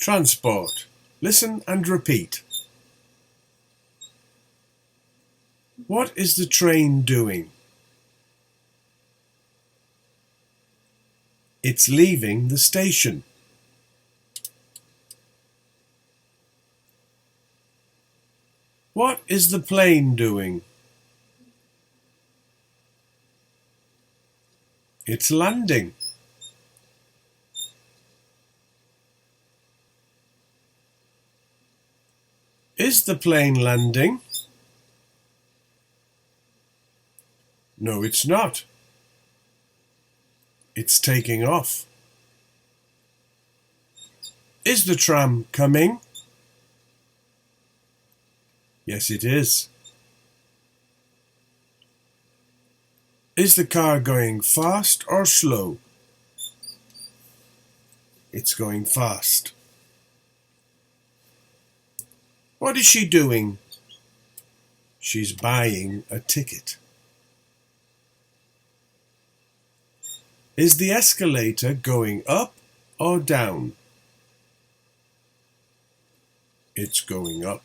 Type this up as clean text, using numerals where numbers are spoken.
Transport. Listen and repeat. What is the train doing? It's leaving the station. What is the plane doing? It's landing. Is the plane landing? No, it's not. It's taking off. Is the tram coming? Yes, it is. Is the car going fast or slow? It's going fast. What is she doing? She's buying a ticket. Is the escalator going up or down? It's going up.